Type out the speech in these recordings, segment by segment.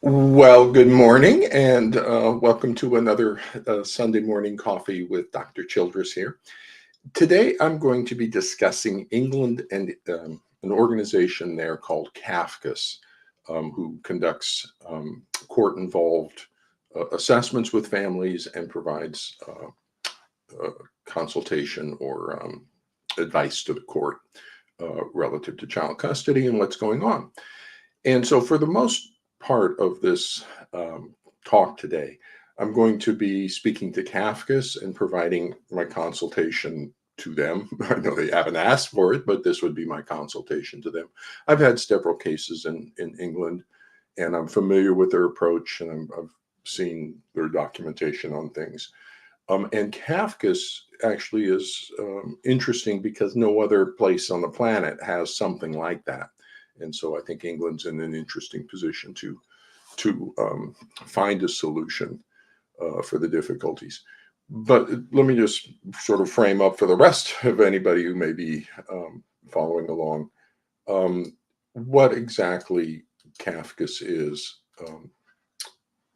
Well, good morning and welcome to another Sunday morning coffee with Dr. Childress here. Today, I'm going to be discussing England and an organization there called Cafcass, who conducts court-involved assessments with families and provides consultation or advice to the court relative to child custody and what's going on. And so, for the most part of this talk today, I'm going to be speaking to Kafkas and providing my consultation to them. I know they haven't asked for it, but this would be my consultation to them. I've had several cases in England, and I'm familiar with their approach, and I've seen their documentation on things. And Kafkas actually is interesting because no other place on the planet has something like that. And so I think England's in an interesting position to find a solution for the difficulties. But let me just sort of frame up for the rest of anybody who may be following along what exactly Kafkas is.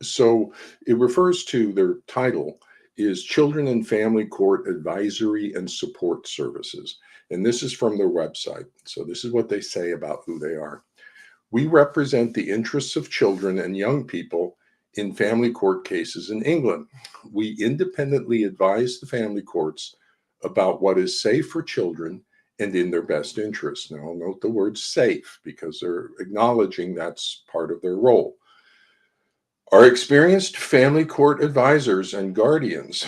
So it refers to their title is Children and Family Court Advisory and Support Services. And this is from their website. So this is what they say about who they are. We represent the interests of children and young people in family court cases in England. We independently advise the family courts about what is safe for children and in their best interest. Now, I'll note the word safe because they're acknowledging that's part of their role. Our experienced family court advisors and guardians,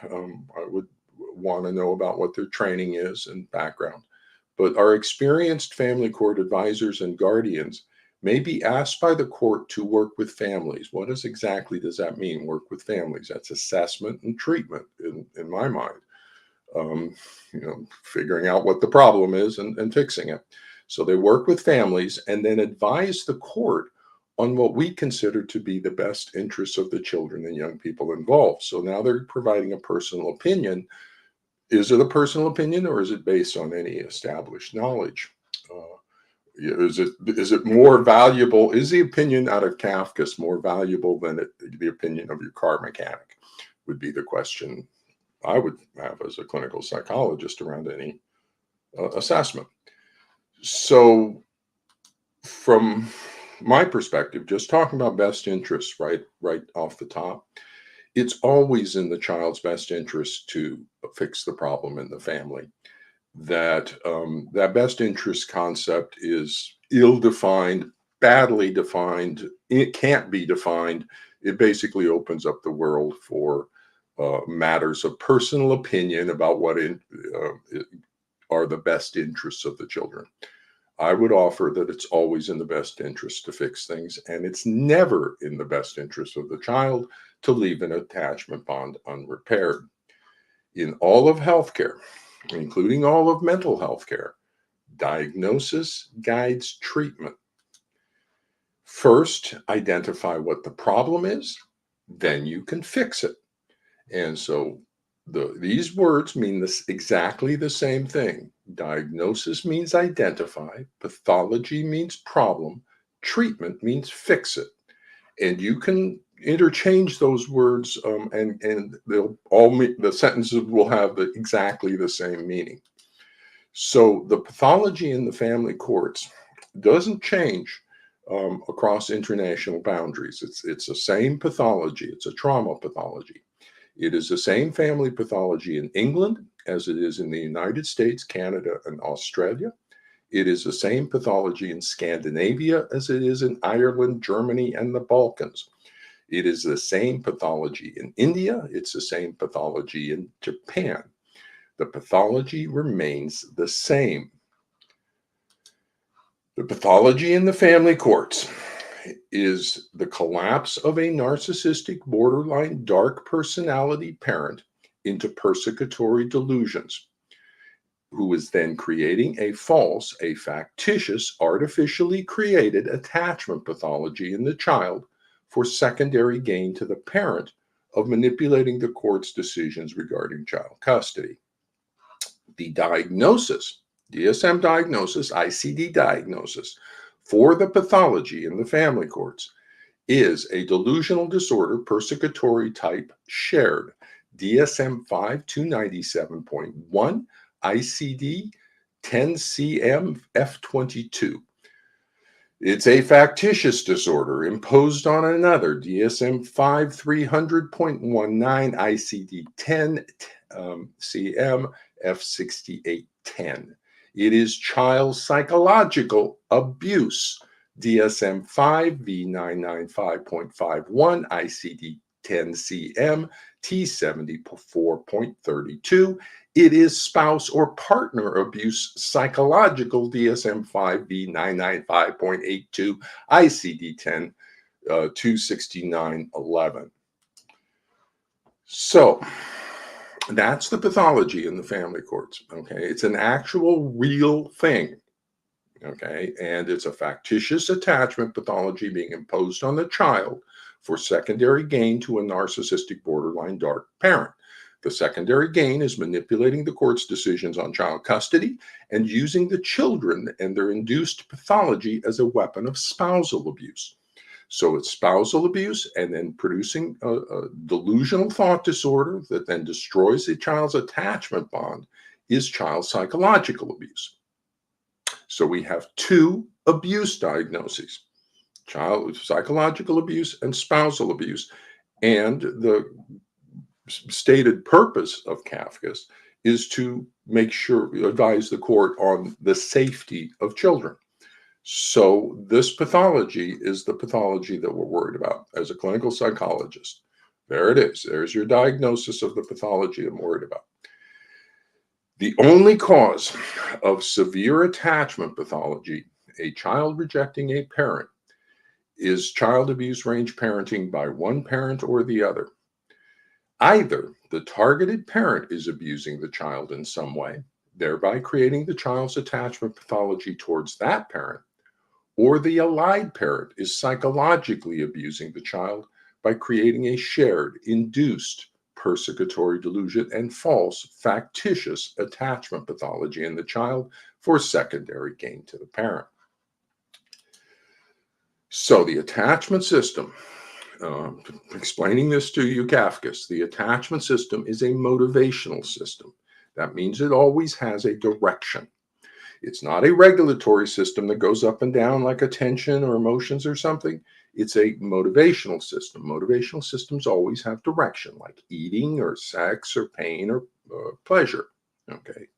I would want to know about what their training is and background, but our experienced family court advisors and guardians may be asked by the court to work with families. What exactly does that mean, work with families? That's assessment and treatment in my mind. Figuring out what the problem is and fixing it. So they work with families and then advise the court on what we consider to be the best interests of the children and young people involved. So now they're providing a personal opinion. Is it a personal opinion or is it based on any established knowledge? Is it more valuable? Is the opinion out of Kafka's more valuable than the opinion of your car mechanic? Would be the question I would have as a clinical psychologist around any assessment. So from my perspective, just talking about best interests right off the top, it's always in the child's best interest to fix the problem in the family. That best interest concept is ill-defined, badly defined. It can't be defined. It basically opens up the world for matters of personal opinion about what are the best interests of the children. I would offer that it's always in the best interest to fix things, and it's never in the best interest of the child to leave an attachment bond unrepaired. In all of healthcare, including all of mental health care, diagnosis guides treatment. First, identify what the problem is, then you can fix it. And so these words mean exactly the same thing. Diagnosis means identify, pathology means problem, treatment means fix it. And you can interchange those words and they'll all the sentences will have exactly the same meaning. So the pathology in the family courts doesn't change across international boundaries. It's the same pathology. It's a trauma pathology. It is the same family pathology in England as it is in the United States, Canada, and Australia. It is the same pathology in Scandinavia as it is in Ireland, Germany, and the Balkans. It is the same pathology in India. It's the same pathology in Japan. The pathology remains the same. The pathology in the family courts is the collapse of a narcissistic, borderline dark personality parent into persecutory delusions, who is then creating a factitious, artificially created attachment pathology in the child for secondary gain to the parent of manipulating the court's decisions regarding child custody. The diagnosis, DSM diagnosis, ICD diagnosis for the pathology in the family courts is a delusional disorder, persecutory type, shared, DSM-5 297.1, ICD 10-CM F22. It's a factitious disorder imposed on another, DSM-5 300.19, ICD 10, CM F6810. It is child psychological abuse, DSM-5 V995.51, ICD 10-CM T74.32. It is spouse or partner abuse, psychological, DSM-5 V995.82, ICD 10 26911. So that's the pathology in the family courts. Okay, it's an actual real thing. Okay, and it's a factitious attachment pathology being imposed on the child for secondary gain to a narcissistic borderline dark parent. The secondary gain is manipulating the court's decisions on child custody and using the children and their induced pathology as a weapon of spousal abuse. So it's spousal abuse and then producing a delusional thought disorder that then destroys the child's attachment bond is child psychological abuse. So we have two abuse diagnoses: child psychological abuse and spousal abuse. And the stated purpose of Cafcass is to advise the court on the safety of children. So this pathology is the pathology that we're worried about as a clinical psychologist. There it is. There's your diagnosis of the pathology I'm worried about. The only cause of severe attachment pathology, a child rejecting a parent, is child abuse range parenting by one parent or the other. Either the targeted parent is abusing the child in some way, thereby creating the child's attachment pathology towards that parent, or the allied parent is psychologically abusing the child by creating a shared, induced persecutory delusion and false, factitious attachment pathology in the child for secondary gain to the parent. So the attachment system, explaining this to you, Cafcass, the attachment system is a motivational system. That means it always has a direction. It's not a regulatory system that goes up and down like attention or emotions or something. It's a motivational system. Motivational systems always have direction, like eating or sex or pain or pleasure. Okay.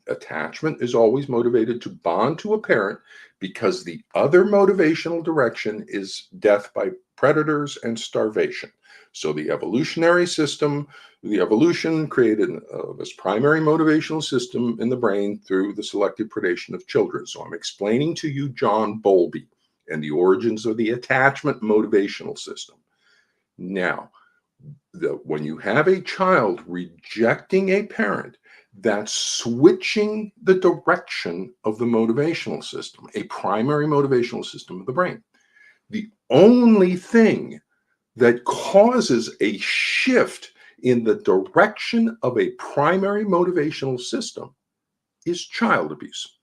Attachment is always motivated to bond to a parent because the other motivational direction is death by predators and starvation. So the evolutionary system, the evolution created this primary motivational system in the brain through the selective predation of children. So I'm explaining to you John Bowlby and the origins of the attachment motivational system. Now, when you have a child rejecting a parent, that's switching the direction of the motivational system, a primary motivational system of the brain. The only thing that causes a shift in the direction of a primary motivational system is child abuse,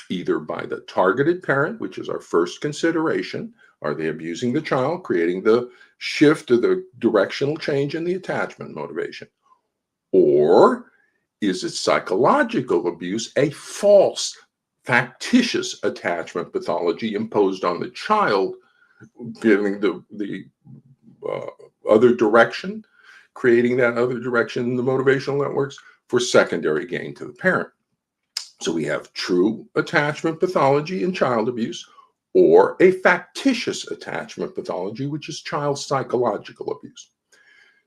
either by the targeted parent, which is our first consideration. Are they abusing the child, creating the shift or the directional change in the attachment motivation? Or is it psychological abuse, a false, factitious attachment pathology imposed on the child, giving the other direction, creating that other direction in the motivational networks for secondary gain to the parent? So we have true attachment pathology in child abuse, or a factitious attachment pathology, which is child psychological abuse.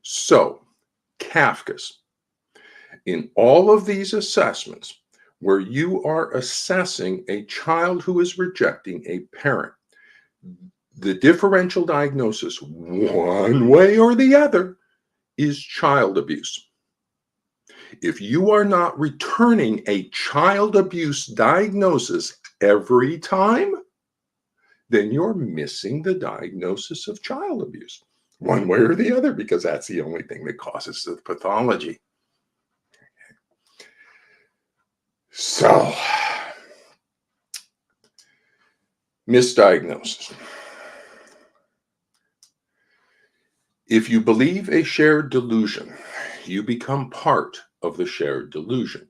So Cafcass, in all of these assessments where you are assessing a child who is rejecting a parent, the differential diagnosis, one way or the other, is child abuse. If you are not returning a child abuse diagnosis every time, then you're missing the diagnosis of child abuse, one way or the other, because that's the only thing that causes the pathology. So, misdiagnosis. If you believe a shared delusion, you become part of the shared delusion.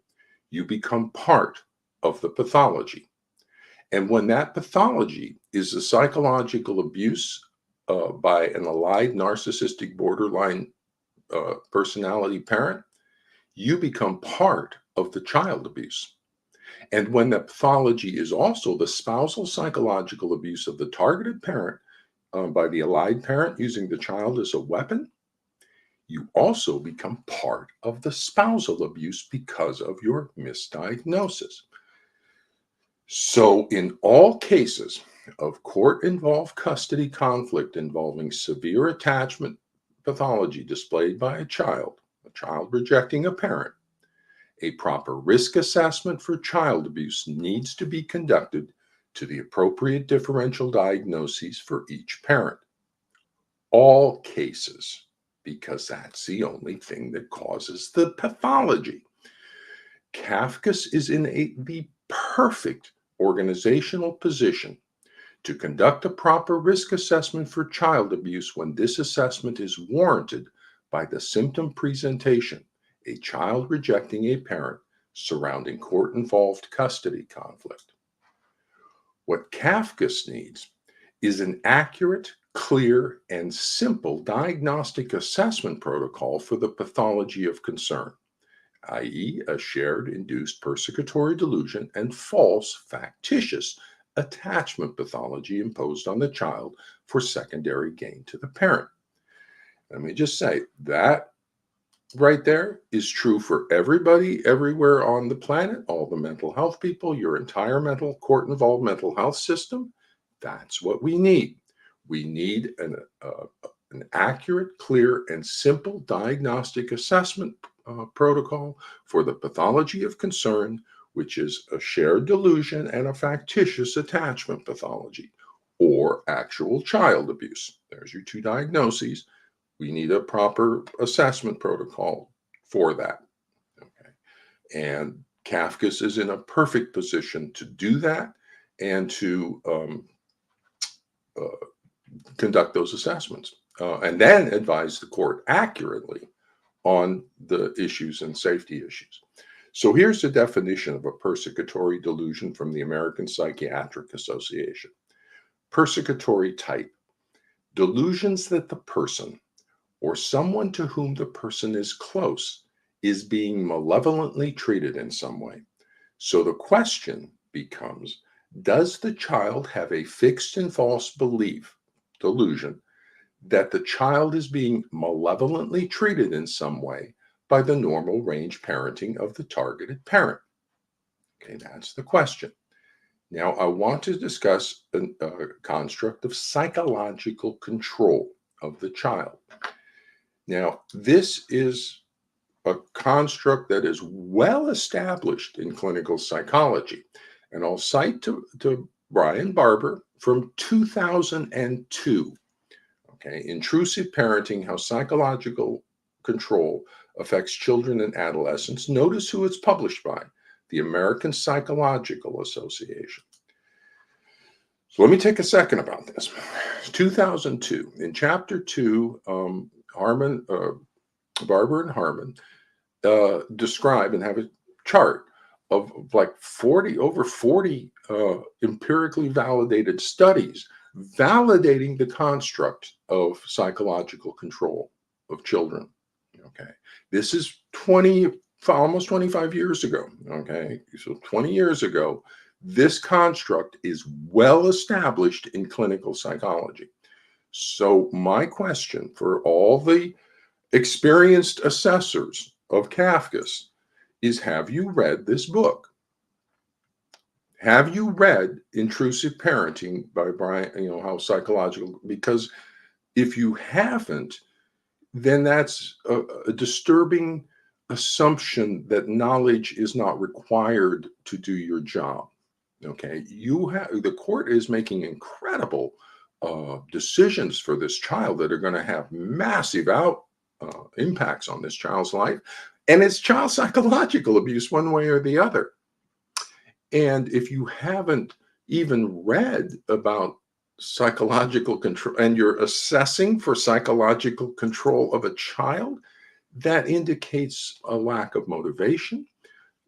You become part of the pathology. And when that pathology is a psychological abuse by an allied narcissistic borderline personality parent, you become part of the child abuse. And when the pathology is also the spousal psychological abuse of the targeted parent by the allied parent using the child as a weapon, you also become part of the spousal abuse because of your misdiagnosis. So, in all cases of court involved custody conflict involving severe attachment pathology displayed by a child rejecting a parent, a proper risk assessment for child abuse needs to be conducted to the appropriate differential diagnoses for each parent. All cases, because that's the only thing that causes the pathology. Cafcass is in the perfect organizational position to conduct a proper risk assessment for child abuse when this assessment is warranted by the symptom presentation, a child rejecting a parent surrounding court-involved custody conflict. What Cafcass needs is an accurate, clear, and simple diagnostic assessment protocol for the pathology of concern, i.e., a shared induced persecutory delusion and false, factitious attachment pathology imposed on the child for secondary gain to the parent. Let me just say that right there is true for everybody everywhere on the planet, all the mental health people, your entire court-involved mental health system. That's what we need. We need an accurate, clear, and simple diagnostic assessment protocol for the pathology of concern, which is a shared delusion and a factitious attachment pathology, or actual child abuse. There's your two diagnoses. We need a proper assessment protocol for that. Okay. And Cafcass is in a perfect position to do that and to conduct those assessments and then advise the court accurately on the issues and safety issues. So here's the definition of a persecutory delusion from the American Psychiatric Association. Persecutory type: delusions that the person or someone to whom the person is close is being malevolently treated in some way. So the question becomes, does the child have a fixed and false belief, delusion, that the child is being malevolently treated in some way by the normal range parenting of the targeted parent? Okay, that's the question. Now, I want to discuss a construct of psychological control of the child. Now, this is a construct that is well established in clinical psychology. And I'll cite to Brian Barber from 2002. Okay, Intrusive Parenting, How Psychological Control Affects Children and Adolescents. Notice who it's published by, the American Psychological Association. So let me take a second about this. 2002, in chapter 2, Barber and Harmon describe and have a chart of like over 40 empirically validated studies validating the construct of psychological control of children. Okay, this is almost 25 years ago. Okay, so 20 years ago, this construct is well established in clinical psychology. So my question for all the experienced assessors of Cafcass is, have you read this book? Have you read Intrusive Parenting by Brian, How Psychological? Because if you haven't, then that's a disturbing assumption that knowledge is not required to do your job. Okay, the court is making incredible decisions for this child that are going to have massive impacts on this child's life, and it's child psychological abuse one way or the other. And if you haven't even read about psychological control and you're assessing for psychological control of a child, that indicates a lack of motivation.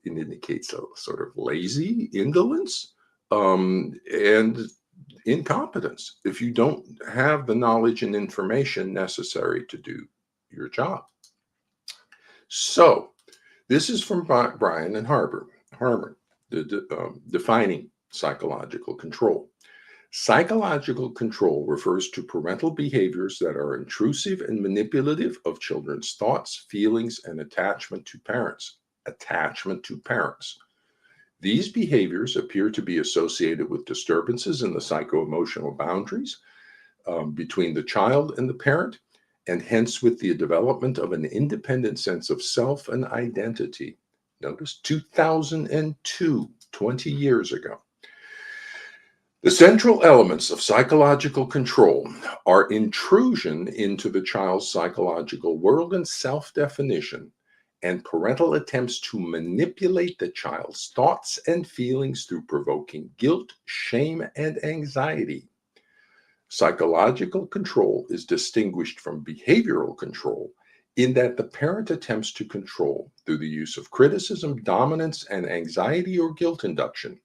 It indicates a sort of lazy indolence, and incompetence if you don't have the knowledge and information necessary to do your job. So, this is from Brian and Harmer, defining psychological control. Psychological control refers to parental behaviors that are intrusive and manipulative of children's thoughts, feelings, and attachment to parents. Attachment to parents. These behaviors appear to be associated with disturbances in the psycho-emotional boundaries between the child and the parent, and hence with the development of an independent sense of self and identity. Notice 2002, 20 years ago. The central elements of psychological control are intrusion into the child's psychological world and self-definition, and parental attempts to manipulate the child's thoughts and feelings through provoking guilt, shame, and anxiety. Psychological control is distinguished from behavioral control in that the parent attempts to control through the use of criticism, dominance, and anxiety or guilt induction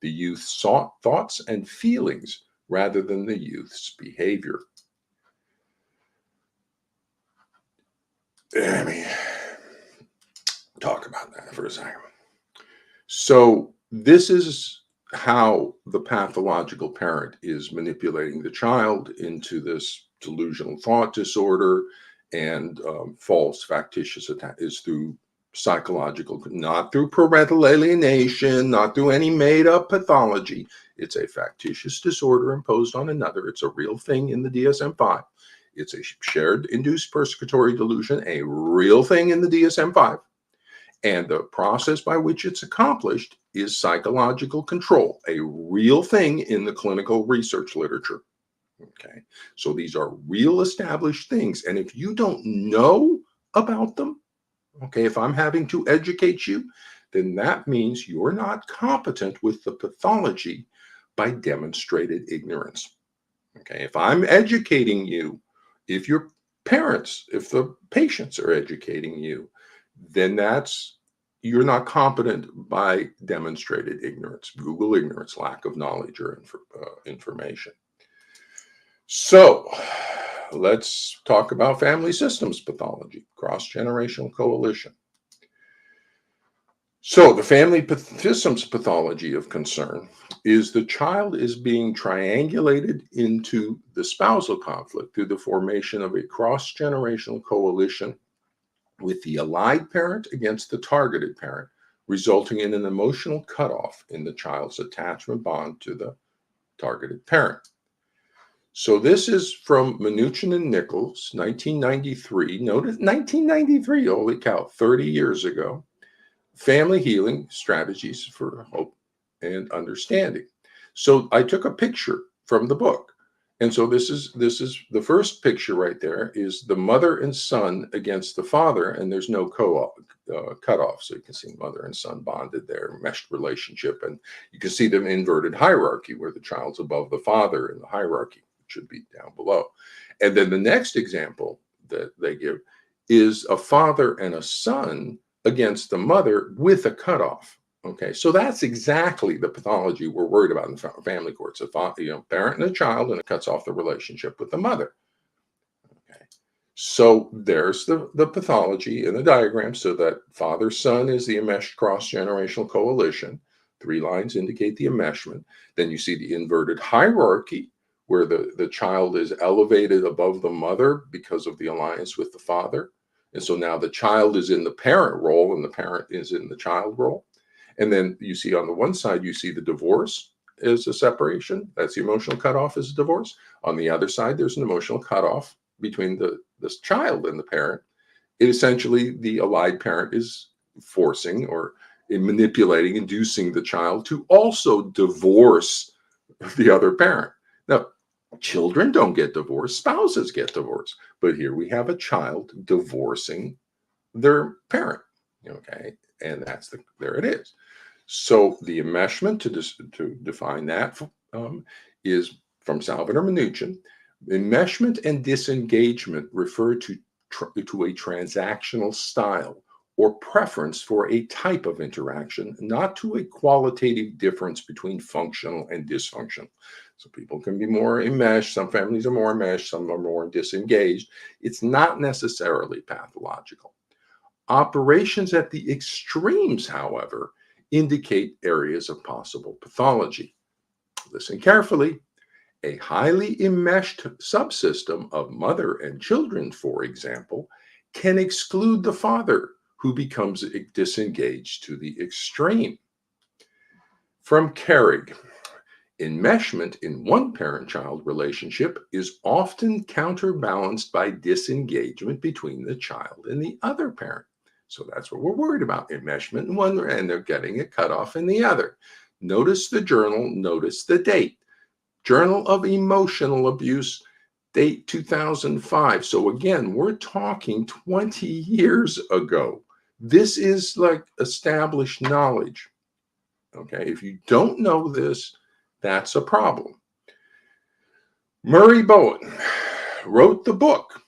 the youth's thoughts and feelings rather than the youth's behavior. Let me talk about that for a second. So, this is how the pathological parent is manipulating the child into this delusional thought disorder and false factitious attack is through psychological, not through parental alienation, not through any made up pathology. It's a factitious disorder imposed on another. It's a real thing in the DSM-5. It's a shared induced persecutory delusion, a real thing in the DSM-5. And the process by which it's accomplished is psychological control, a real thing in the clinical research literature. Okay, so these are real established things. And if you don't know about them, okay, if I'm having to educate you, then that means you're not competent with the pathology by demonstrated ignorance. Okay, if I'm educating you, if your parents, if the patients are educating you, then you're not competent by demonstrated ignorance. Google ignorance, lack of knowledge or information. So let's talk about family systems pathology, cross-generational coalition. So the family systems pathology of concern is the child is being triangulated into the spousal conflict through the formation of a cross-generational coalition with the allied parent against the targeted parent, resulting in an emotional cutoff in the child's attachment bond to the targeted parent. So this is from Mnuchin and Nichols, 1993. Notice 1993, holy cow, 30 years ago. Family Healing Strategies for Hope and Understanding. So I took a picture from the book. And so this is the first picture right there is the mother and son against the father, and there's no cutoff. So you can see mother and son bonded there, meshed relationship, and you can see them inverted hierarchy where the child's above the father in the hierarchy, which should be down below. And then the next example that they give is a father and a son against the mother with a cutoff. Okay, so that's exactly the pathology we're worried about in the family courts. A parent and a child, and it cuts off the relationship with the mother. Okay, so there's the pathology in the diagram. So that father-son is the enmeshed cross-generational coalition. 3 lines indicate the enmeshment. Then you see the inverted hierarchy, where the child is elevated above the mother because of the alliance with the father. And so now the child is in the parent role and the parent is in the child role. And then you see on the one side, you see the divorce as a separation. That's the emotional cutoff as a divorce. On the other side, there's an emotional cutoff between this child and the parent. Essentially, the allied parent is forcing or manipulating, inducing the child to also divorce the other parent. Now, children don't get divorced, spouses get divorced. But here we have a child divorcing their parent. Okay, and there it is. So the enmeshment to define that is from Salvador Minuchin, enmeshment and disengagement refer to a transactional style or preference for a type of interaction, not to a qualitative difference between functional and dysfunctional. So people can be more enmeshed, some families are more enmeshed, some are more disengaged. It's not necessarily pathological. Operations at the extremes, however, indicate areas of possible pathology. Listen carefully. A highly enmeshed subsystem of mother and children, for example, can exclude the father, who becomes disengaged to the extreme. From Carrig, enmeshment in one parent-child relationship is often counterbalanced by disengagement between the child and the other parent. So that's what we're worried about, enmeshment in one, and they're getting it cut off in the other. Notice the journal, notice the date. Journal of Emotional Abuse, date 2005. So again, we're talking 20 years ago. This is like established knowledge. Okay, if you don't know this, that's a problem. Murray Bowen wrote the book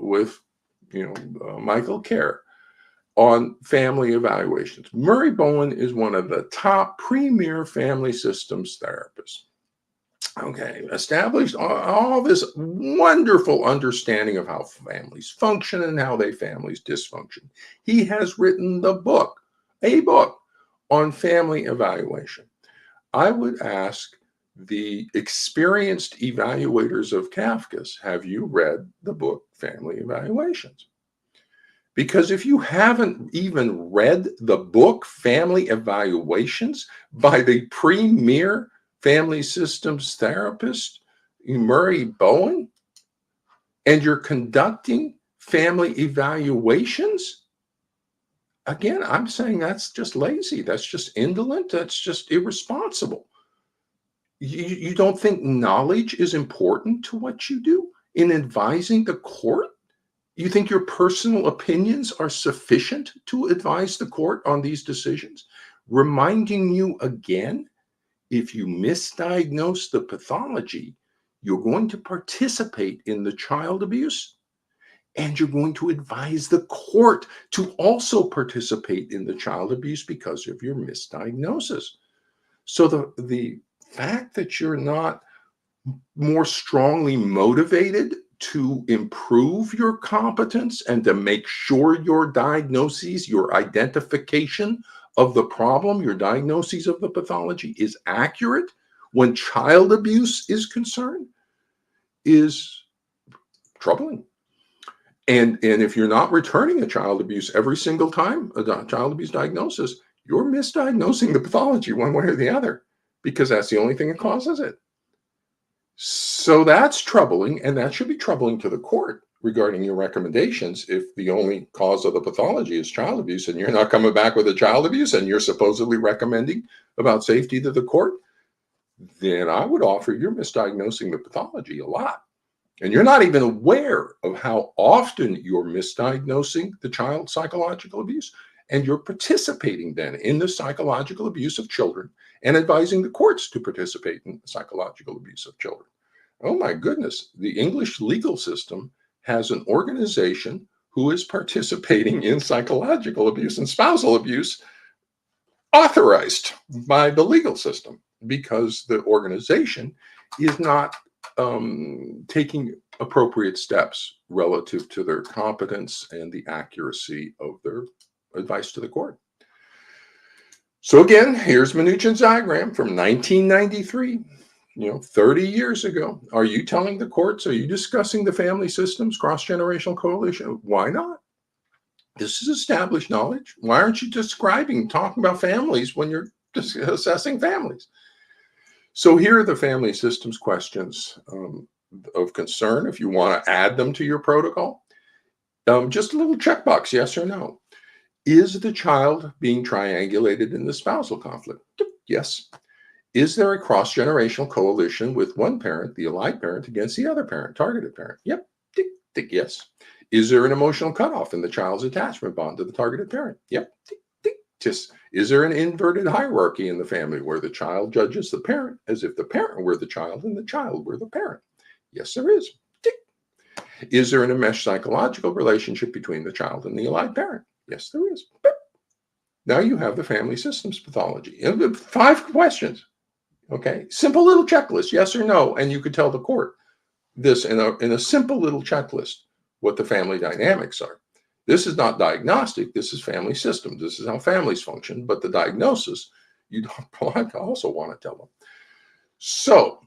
with Michael Kerr on family evaluations. Murray Bowen is one of the top premier family systems therapists. Okay, established all this wonderful understanding of how families function and how families dysfunction. He has written a book on family evaluation. I would ask the experienced evaluators of Cafcass, have you read the book Family Evaluations? Because if you haven't even read the book Family Evaluations by the premier family systems therapist, Murray Bowen, and you're conducting family evaluations, again, I'm saying that's just lazy. That's just indolent. That's just irresponsible. You don't think knowledge is important to what you do in advising the court? You think your personal opinions are sufficient to advise the court on these decisions? Reminding you again, if you misdiagnose the pathology, you're going to participate in the child abuse, and you're going to advise the court to also participate in the child abuse because of your misdiagnosis. So the fact that you're not more strongly motivated to improve your competence and to make sure your diagnoses, your identification of the problem, your diagnoses of the pathology is accurate when child abuse is concerned is troubling. And if you're not returning a child abuse every single time, a child abuse diagnosis, you're misdiagnosing the pathology one way or the other, because that's the only thing that causes it. So that's troubling, and that should be troubling to the court regarding your recommendations. If the only cause of the pathology is child abuse and you're not coming back with a child abuse and you're supposedly recommending about safety to the court, then I would offer you're misdiagnosing the pathology a lot. And you're not even aware of how often you're misdiagnosing the child psychological abuse, and you're participating then in the psychological abuse of children and advising the courts to participate in psychological abuse of children. Oh my goodness, the English legal system has an organization who is participating in psychological abuse and spousal abuse authorized by the legal system because the organization is not taking appropriate steps relative to their competence and the accuracy of their advice to the court. So again, here's Minuchin's diagram from 1993, 30 years ago. Are you telling the courts, are you discussing the family systems cross-generational coalition? Why not? This is established knowledge. Why aren't you talking about families when you're assessing families? So here are the family systems questions of concern if you want to add them to your protocol. Just a little checkbox, yes or no. Is the child being triangulated in the spousal conflict? Yes. Is there a cross-generational coalition with one parent, the allied parent, against the other parent, targeted parent? Yep. Tick, tick, yes. Is there an emotional cutoff in the child's attachment bond to the targeted parent? Yep. Tick, tick. Just, is there an inverted hierarchy in the family where the child judges the parent as if the parent were the child and the child were the parent? Yes, there is. Tick. Is there an enmeshed psychological relationship between the child and the allied parent? Yes, there is. Now you have the family systems pathology. 5 questions. Okay. Simple little checklist, yes or no. And you could tell the court this in a simple little checklist what the family dynamics are. This is not diagnostic. This is family systems. This is how families function. But the diagnosis, you don't also want to tell them. So,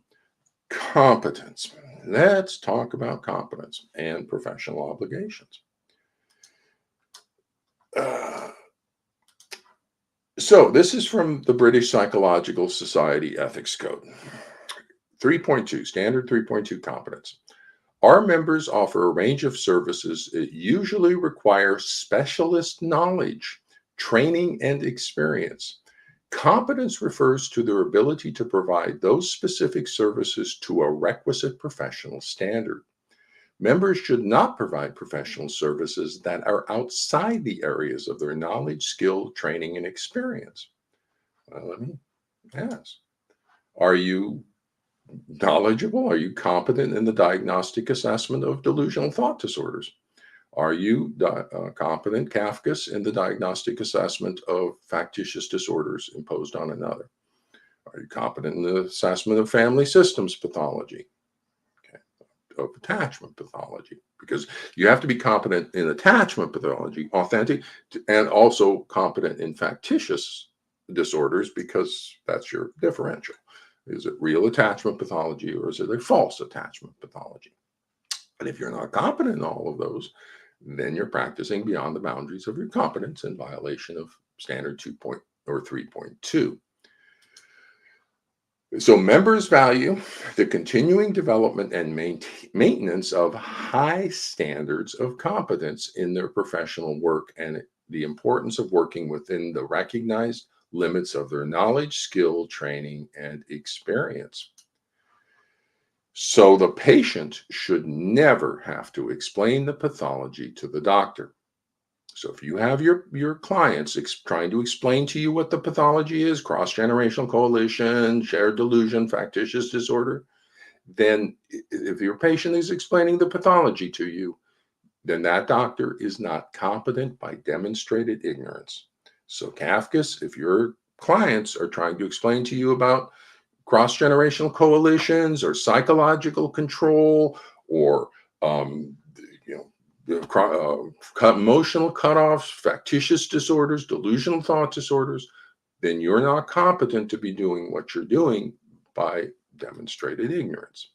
competence. Let's talk about competence and professional obligations. So this is from the British Psychological Society Ethics Code. 3.2, standard 3.2 competence. Our members offer a range of services that usually require specialist knowledge, training, and experience. Competence refers to their ability to provide those specific services to a requisite professional standard. Members should not provide professional services that are outside the areas of their knowledge, skill, training, and experience. Let me ask, are you knowledgeable? Are you competent in the diagnostic assessment of delusional thought disorders? Are you competent, Cafcass, in the diagnostic assessment of factitious disorders imposed on another? Are you competent in the assessment of family systems pathology? Of attachment pathology, because you have to be competent in attachment pathology, authentic, and also competent in factitious disorders, because that's your differential. Is it real attachment pathology or is it a false attachment pathology? And if you're not competent in all of those, then you're practicing beyond the boundaries of your competence in violation of standard 3.2. So members value the continuing development and maintenance of high standards of competence in their professional work and the importance of working within the recognized limits of their knowledge, skill, training, and experience. So the patient should never have to explain the pathology to the doctor. So if you have your clients trying to explain to you what the pathology is, cross-generational coalition, shared delusion, factitious disorder, then if your patient is explaining the pathology to you, then that doctor is not competent by demonstrated ignorance. So Cafcass, if your clients are trying to explain to you about cross-generational coalitions or psychological control or emotional cutoffs, factitious disorders, delusional thought disorders, then you're not competent to be doing what you're doing by demonstrated ignorance.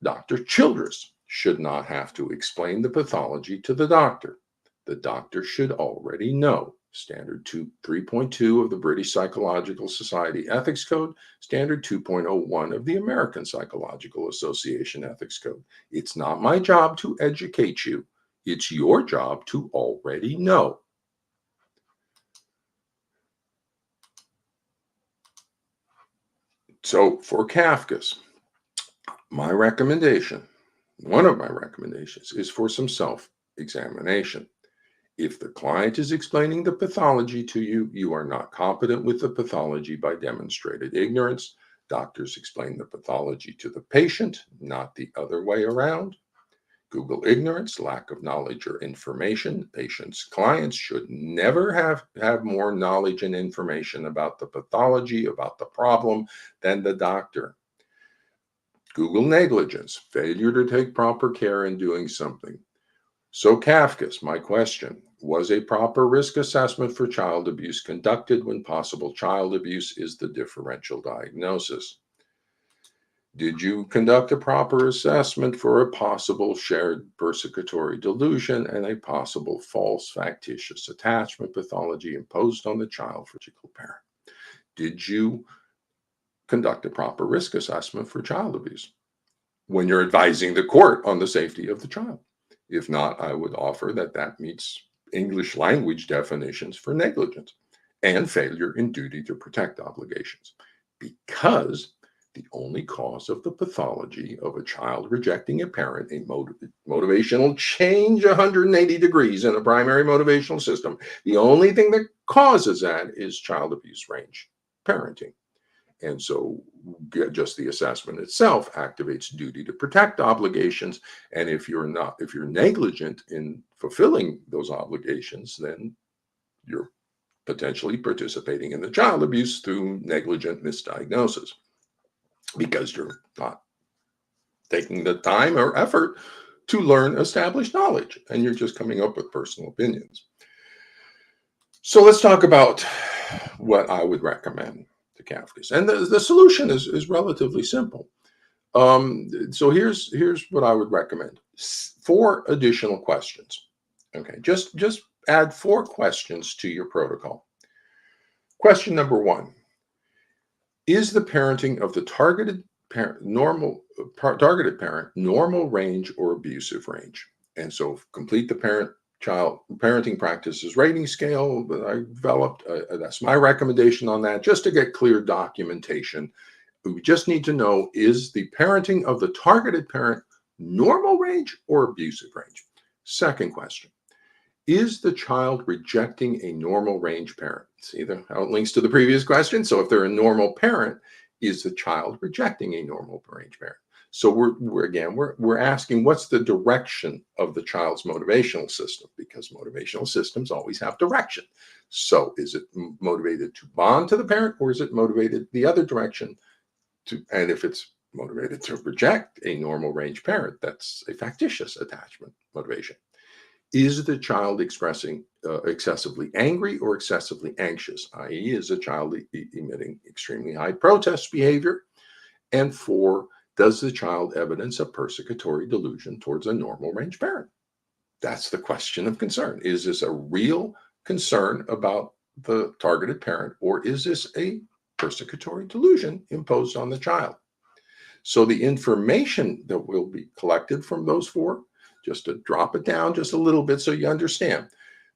Dr. Childress should not have to explain the pathology to the doctor. The doctor should already know. Standard 3.2 of the British Psychological Society Ethics Code, Standard 2.01 of the American Psychological Association Ethics Code. It's not my job to educate you. It's your job to already know. So for Cafcass, my recommendation, one of my recommendations, is for some self-examination. If the client is explaining the pathology to you, you are not competent with the pathology by demonstrated ignorance. Doctors explain the pathology to the patient, not the other way around. Google ignorance, lack of knowledge or information. Clients should never have more knowledge and information about the pathology, about the problem, than the doctor. Google negligence, failure to take proper care in doing something. So Cafcass, my question, was a proper risk assessment for child abuse conducted when possible child abuse is the differential diagnosis? Did you conduct a proper assessment for a possible shared persecutory delusion and a possible false factitious attachment pathology imposed on the child for biological parent? Did you conduct a proper risk assessment for child abuse when you're advising the court on the safety of the child? If not, I would offer that meets English language definitions for negligence and failure in duty to protect obligations, because The only cause of the pathology of a child rejecting a parent, a motivational change 180 degrees in a primary motivational system, the only thing that causes that is child abuse range parenting. And so just the assessment itself activates duty to protect obligations. And if you're negligent in fulfilling those obligations, then you're potentially participating in the child abuse through negligent misdiagnosis, because you're not taking the time or effort to learn established knowledge, and you're just coming up with personal opinions. So let's talk about what I would recommend to Cafcass. And the solution is relatively simple. So here's what I would recommend. 4 additional questions. Okay, just add 4 questions to your protocol. Question number 1. Is the parenting of the targeted parent normal range or abusive range? And so complete the child parenting practices rating scale that I developed. That's my recommendation on that, just to get clear documentation. We just need to know, is the parenting of the targeted parent normal range or abusive range? Second question. Is the child rejecting a normal range parent? See how it links to the previous question? So if they're a normal parent, is the child rejecting a normal range parent? So we're asking, what's the direction of the child's motivational system? Because motivational systems always have direction. So is it motivated to bond to the parent, or is it motivated the other direction? And if it's motivated to reject a normal range parent, that's a factitious attachment motivation. Is the child expressing excessively angry or excessively anxious, i.e., is the child emitting extremely high protest behavior? And 4, does the child evidence a persecutory delusion towards a normal range parent? That's the question of concern. Is this a real concern about the targeted parent, or is this a persecutory delusion imposed on the child? So the information that will be collected from those 4, just to drop it down just a little bit so you understand.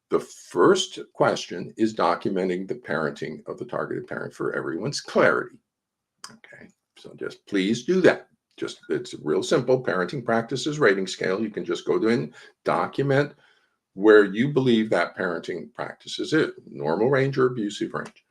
The first question is documenting the parenting of the targeted parent for everyone's clarity. Okay, so just please do that. It's real simple. Parenting practices rating scale. You can just go to and document where you believe that parenting practice is it, normal range or abusive range.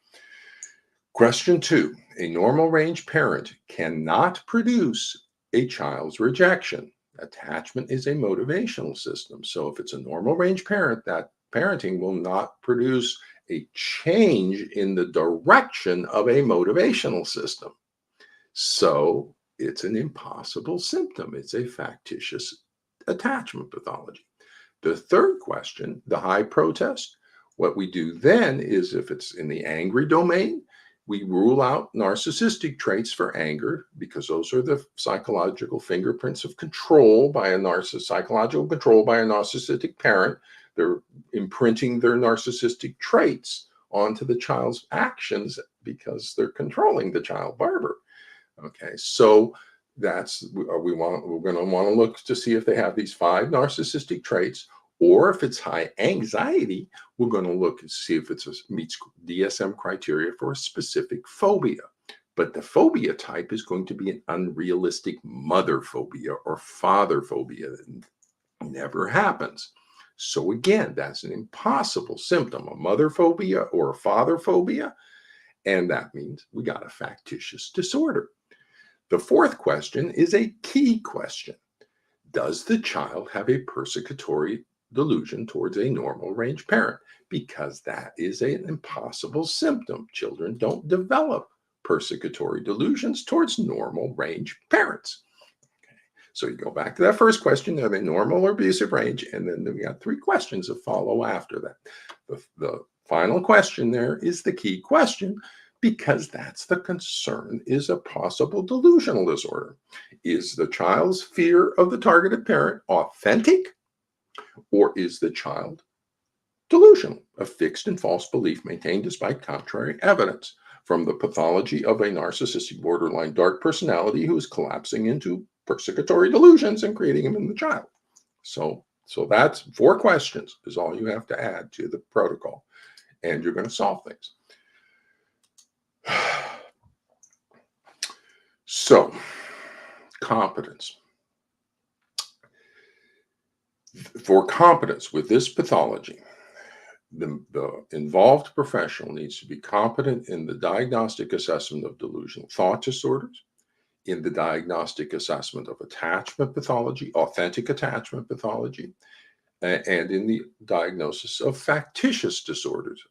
Question 2, a normal range parent cannot produce a child's rejection. Attachment is a motivational system. So if it's a normal range parent, that parenting will not produce a change in the direction of a motivational system. So it's an impossible symptom. It's a factitious attachment pathology. The third question, the high protest, what we do then is, if it's in the angry domain, we rule out narcissistic traits for anger, because those are the psychological fingerprints of control by a psychological control by a narcissistic parent. They're imprinting their narcissistic traits onto the child's actions because they're controlling the child barber. Okay, so we're going to want to look to see if they have these 5 narcissistic traits. Or if it's high anxiety, we're going to look and see if it meets DSM criteria for a specific phobia. But the phobia type is going to be an unrealistic mother phobia or father phobia that never happens. So again, that's an impossible symptom, a mother phobia or a father phobia. And that means we got a factitious disorder. The fourth question is a key question. Does the child have a persecutory delusion towards a normal range parent? Because that is an impossible symptom. Children don't develop persecutory delusions towards normal range parents. Okay. So you go back to that first question, are they normal or abusive range? And then we got 3 questions that follow after that. The final question there is the key question, because that's the concern, is a possible delusional disorder. Is the child's fear of the targeted parent authentic? Or is the child delusional, a fixed and false belief maintained despite contrary evidence from the pathology of a narcissistic borderline dark personality who is collapsing into persecutory delusions and creating them in the child? So that's 4 questions is all you have to add to the protocol, and you're going to solve things. So, competence. For competence with this pathology, the involved professional needs to be competent in the diagnostic assessment of delusional thought disorders, in the diagnostic assessment of attachment pathology, authentic attachment pathology, and in the diagnosis of factitious disorders,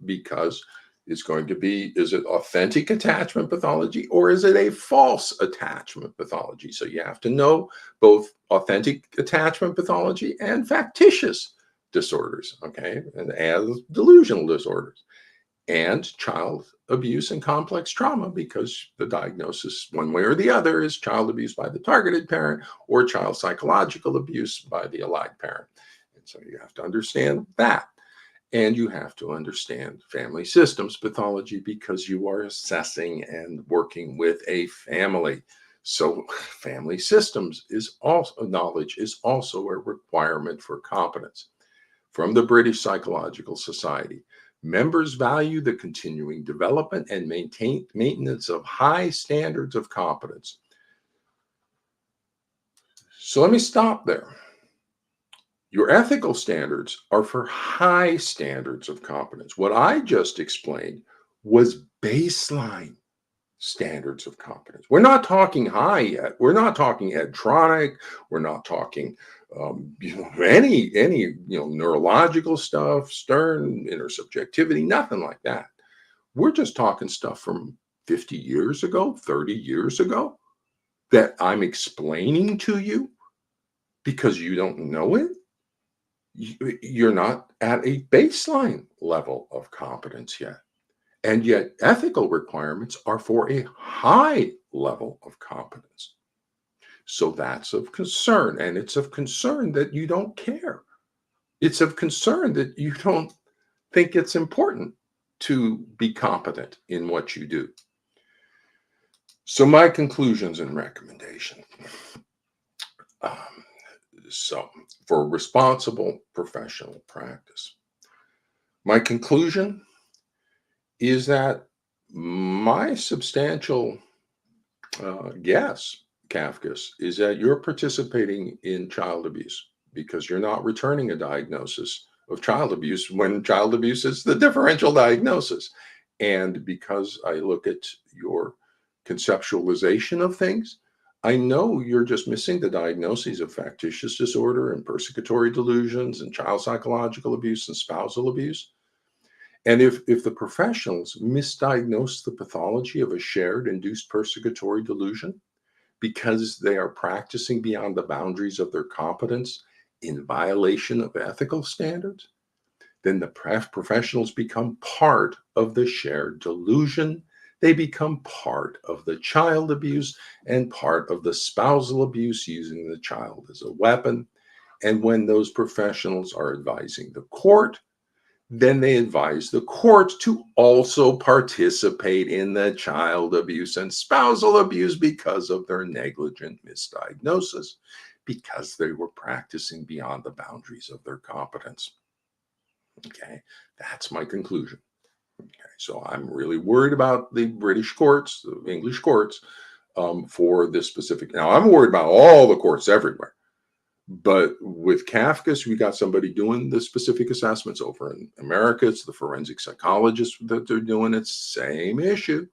because it's going to be, is it authentic attachment pathology or is it a false attachment pathology? So you have to know both authentic attachment pathology and factitious disorders, okay, and as delusional disorders, and child abuse and complex trauma, because the diagnosis, one way or the other, is child abuse by the targeted parent or child psychological abuse by the allied parent. And so you have to understand that. And you have to understand family systems pathology because you are assessing and working with a family. So family systems is also knowledge, is also a requirement for competence. From the British Psychological Society, members value the continuing development and maintenance of high standards of competence. So let me stop there. Your ethical standards are for high standards of competence. What I just explained was baseline standards of competence. We're not talking high yet. We're not talking edtronic. We're not talking any neurological stuff, Stern, intersubjectivity, nothing like that. We're just talking stuff from 50 years ago, 30 years ago that I'm explaining to you because you don't know it. You're not at a baseline level of competence yet. And yet, ethical requirements are for a high level of competence. So that's of concern. And it's of concern that you don't care. It's of concern that you don't think it's important to be competent in what you do. So, my conclusions and recommendations. So, for responsible professional practice, my conclusion is that my substantial guess, Cafcass, is that you're participating in child abuse because you're not returning a diagnosis of child abuse when child abuse is the differential diagnosis. And because I look at your conceptualization of things, I know you're just missing the diagnoses of factitious disorder and persecutory delusions and child psychological abuse and spousal abuse. And if the professionals misdiagnose the pathology of a shared induced persecutory delusion because they are practicing beyond the boundaries of their competence in violation of ethical standards, then the professionals become part of the shared delusion. They become part of the child abuse and part of the spousal abuse using the child as a weapon. And when those professionals are advising the court, then they advise the court to also participate in the child abuse and spousal abuse because of their negligent misdiagnosis, because they were practicing beyond the boundaries of their competence. Okay, that's my conclusion. Okay, so I'm really worried about the British courts, the English courts, for this specific. Now, I'm worried about all the courts everywhere. But with Cafcass, we got somebody doing the specific assessments. Over in America. It's the forensic psychologists that they're doing it. Same issue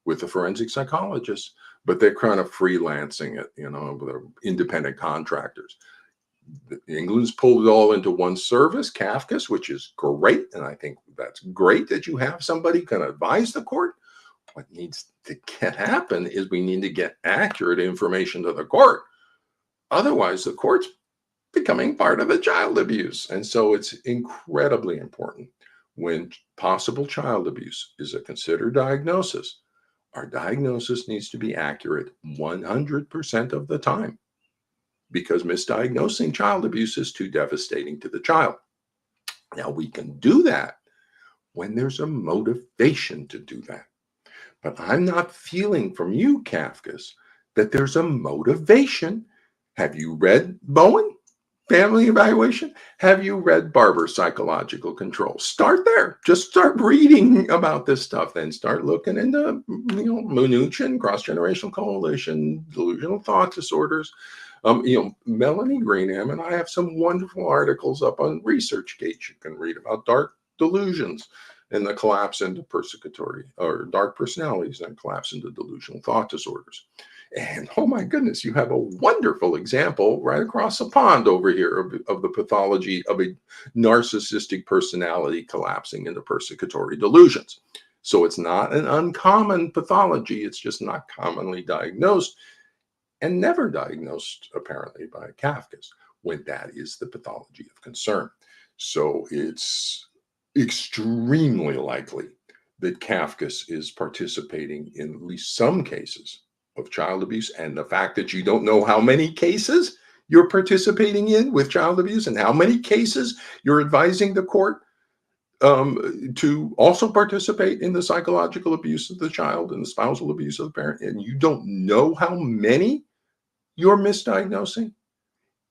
with the forensic psychologists, but they're kind of freelancing it, they're independent contractors. England's pulled it all into one service, Cafcass, which is great. And I think that's great that you have somebody can advise the court. What needs to happen is we need to get accurate information to the court. Otherwise, the court's becoming part of the child abuse. And so it's incredibly important when possible child abuse is a considered diagnosis. Our diagnosis needs to be accurate 100% of the time because misdiagnosing child abuse is too devastating to the child. Now, we can do that when there's a motivation to do that. But I'm not feeling from you, Cafcass, that there's a motivation. Have you read Bowen? Family evaluation. Have you read Barber's Psychological Control? Start there. Just start reading about this stuff. Then start looking into, Mnuchin, cross-generational coalition, delusional thought disorders. Melanie Greenham and I have some wonderful articles up on ResearchGate. You can read about dark delusions and the collapse into persecutory or dark personalities and collapse into delusional thought disorders. And oh my goodness, you have a wonderful example right across the pond over here of the pathology of a narcissistic personality collapsing into persecutory delusions. So it's not an uncommon pathology, it's just not commonly diagnosed and never diagnosed, apparently, by Cafcass, when that is the pathology of concern. So it's extremely likely that Cafcass is participating in at least some cases of child abuse. And the fact that you don't know how many cases you're participating in with child abuse and how many cases you're advising the court to also participate in the psychological abuse of the child and the spousal abuse of the parent, and you don't know how many you're misdiagnosing,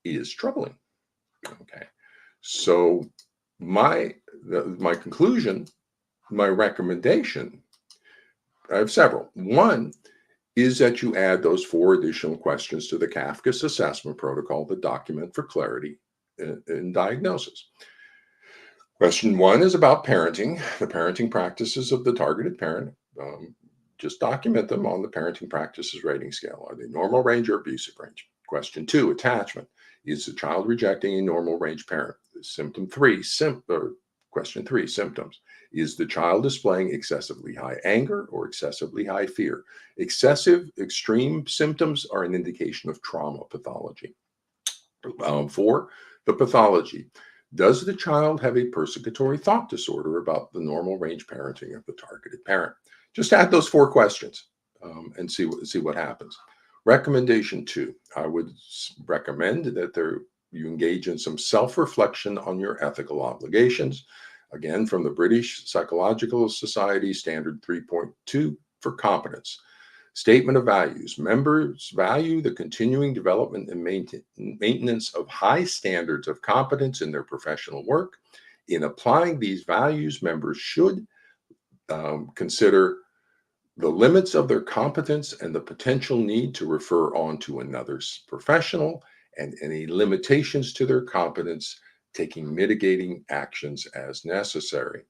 is troubling. Okay. So my conclusion, my recommendation, I have several. One is that you add those 4 additional questions to the Cafcass assessment protocol, the document for clarity in diagnosis. Question 1 is about parenting, the parenting practices of the targeted parent. Just document them on the parenting practices rating scale. Are they normal range or abusive range? Question 2, attachment. Is the child rejecting a normal range parent? Question 3, symptoms. Is the child displaying excessively high anger or excessively high fear? Excessive, extreme symptoms are an indication of trauma pathology. 4, the pathology. Does the child have a persecutory thought disorder about the normal range parenting of the targeted parent? Just add those 4 questions and see what happens. Recommendation 2, I would recommend that you engage in some self-reflection on your ethical obligations. Again, from the British Psychological Society Standard 3.2 for competence. Statement of values. Members value the continuing development and maintenance of high standards of competence in their professional work. In applying these values, members should consider the limits of their competence and the potential need to refer on to another's professional and any limitations to their competence, taking mitigating actions as necessary.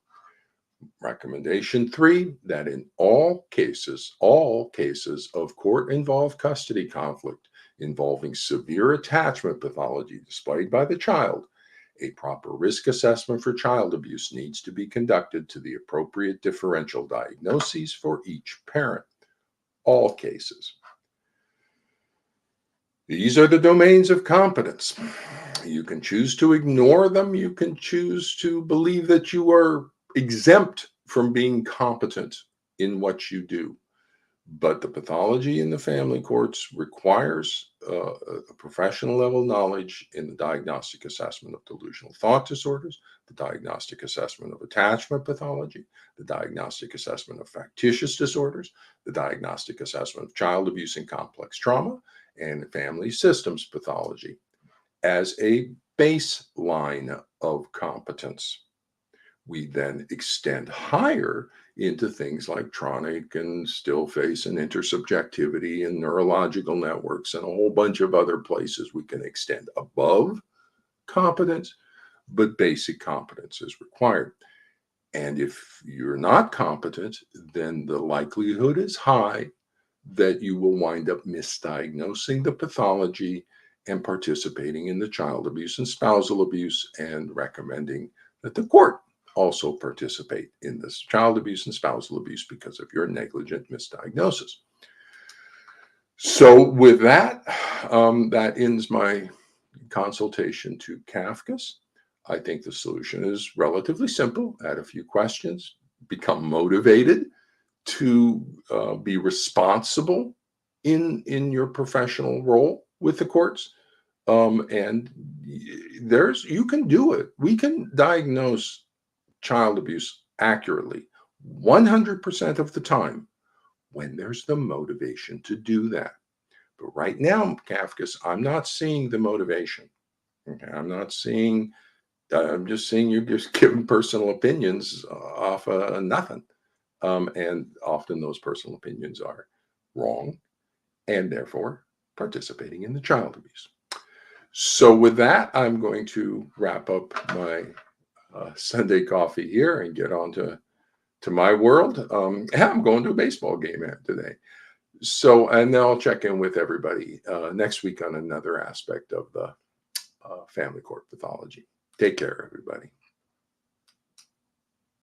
Recommendation 3, that in all cases of court-involved custody conflict involving severe attachment pathology displayed by the child, a proper risk assessment for child abuse needs to be conducted to the appropriate differential diagnoses for each parent. All cases. These are the domains of competence. You can choose to ignore them. You can choose to believe that you are exempt from being competent in what you do. But the pathology in the family courts requires a professional level knowledge in the diagnostic assessment of delusional thought disorders, the diagnostic assessment of attachment pathology, the diagnostic assessment of factitious disorders, the diagnostic assessment of child abuse and complex trauma, and family systems pathology as a baseline of competence. We then extend higher into things like tronic and still face and intersubjectivity and neurological networks and a whole bunch of other places we can extend above competence, but basic competence is required. And if you're not competent, then the likelihood is high that you will wind up misdiagnosing the pathology and participating in the child abuse and spousal abuse and recommending that the court also participate in this child abuse and spousal abuse because of your negligent misdiagnosis. So with that, that ends my consultation to Cafcass. I think the solution is relatively simple. Add a few questions, become motivated to be responsible in your professional role with the courts. And you can do it. We can diagnose child abuse accurately 100% of the time when there's the motivation to do that. But right now, Cafcass, I'm not seeing the motivation. Okay, I'm just seeing you just giving personal opinions off nothing. And often those personal opinions are wrong and therefore participating in the child abuse. So, with that, I'm going to wrap up my Sunday coffee here and get on to my world. Yeah, I'm going to a baseball game today. So, and then I'll check in with everybody next week on another aspect of the family court pathology. Take care, everybody.